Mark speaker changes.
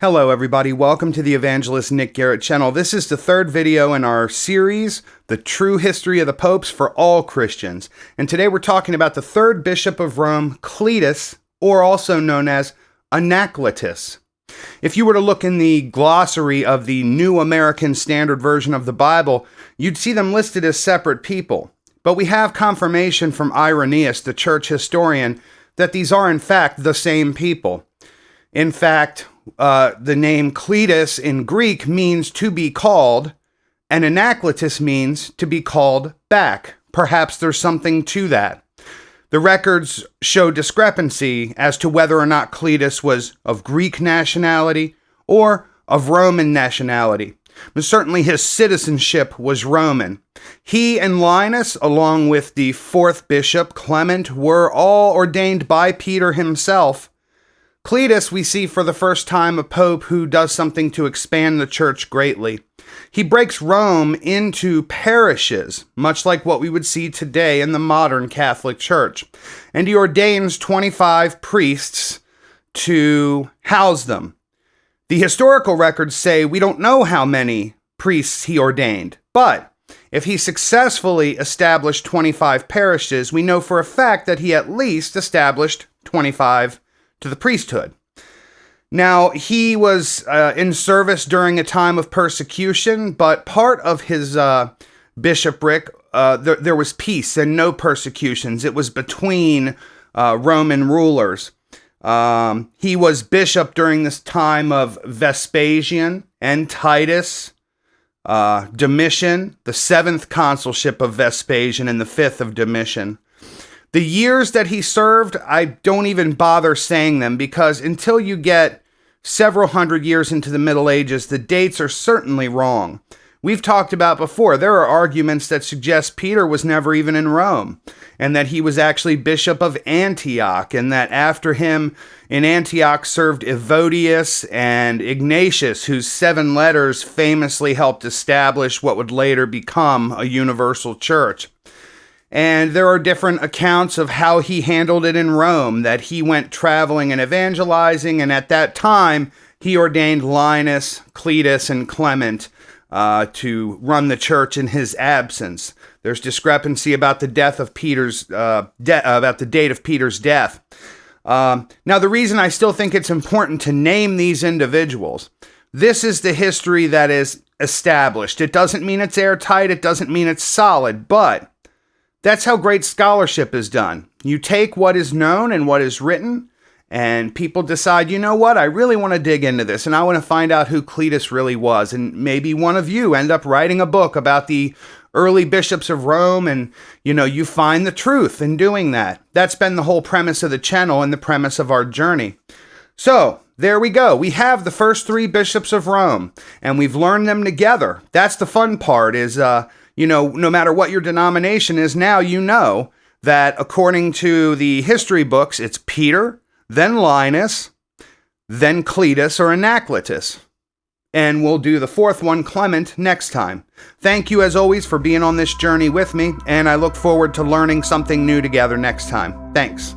Speaker 1: Hello everybody, welcome to the Evangelist Nick Garrett channel. This is the third video in our series, The True History of the Popes for All Christians. And today we're talking about the third bishop of Rome, Cletus, or also known as Anacletus. If you were to look in the glossary of the New American Standard Version of the Bible, you'd see them listed as separate people. But we have confirmation from Irenaeus, the church historian, that these are in fact the same people. In fact, the name Cletus in Greek means to be called, and Anacletus means to be called back. Perhaps there's something to that. The records show discrepancy as to whether or not Cletus was of Greek nationality or of Roman nationality. But certainly his citizenship was Roman. He and Linus, along with the fourth bishop, Clement, were all ordained by Peter himself. Cletus, we see for the first time a pope who does something to expand the church greatly. He breaks Rome into parishes, much like what we would see today in the modern Catholic Church. And he ordains 25 priests to house them. The historical records say we don't know how many priests he ordained, but if he successfully established 25 parishes, we know for a fact that he at least established 25 to the priesthood. Now, he was in service during a time of persecution, but part of his bishopric, there was peace and no persecutions. It was between Roman rulers. He was bishop during this time of Vespasian and Titus, Domitian, the 7th consulship of Vespasian and the 5th of Domitian. The years that he served, I don't even bother saying them because until you get several hundred years into the Middle Ages, the dates are certainly wrong. We've talked about before, there are arguments that suggest Peter was never even in Rome, and that he was actually bishop of Antioch, and that after him in Antioch served Evodius and Ignatius, whose 7 letters famously helped establish what would later become a universal church. And there are different accounts of how he handled it in Rome, that he went traveling and evangelizing, and at that time, he ordained Linus, Cletus, and Clement to run the church in his absence. There's discrepancy about the death of Peter's, about the date of Peter's death. Now, the reason I still think it's important to name these individuals, this is the history that is established. It doesn't mean it's airtight, it doesn't mean it's solid, but that's how great scholarship is done. You take what is known and what is written, and people decide, you know what, I really want to dig into this, and I want to find out who Cletus really was. And maybe one of you end up writing a book about the early bishops of Rome, and, you find the truth in doing that. That's been the whole premise of the channel and the premise of our journey. So, there we go. We have the first 3 bishops of Rome, and we've learned them together. That's the fun part is, no matter what your denomination is now, you know that according to the history books, it's Peter, then Linus, then Cletus or Anacletus. And we'll do the 4th one, Clement, next time. Thank you as always for being on this journey with me, and I look forward to learning something new together next time. Thanks.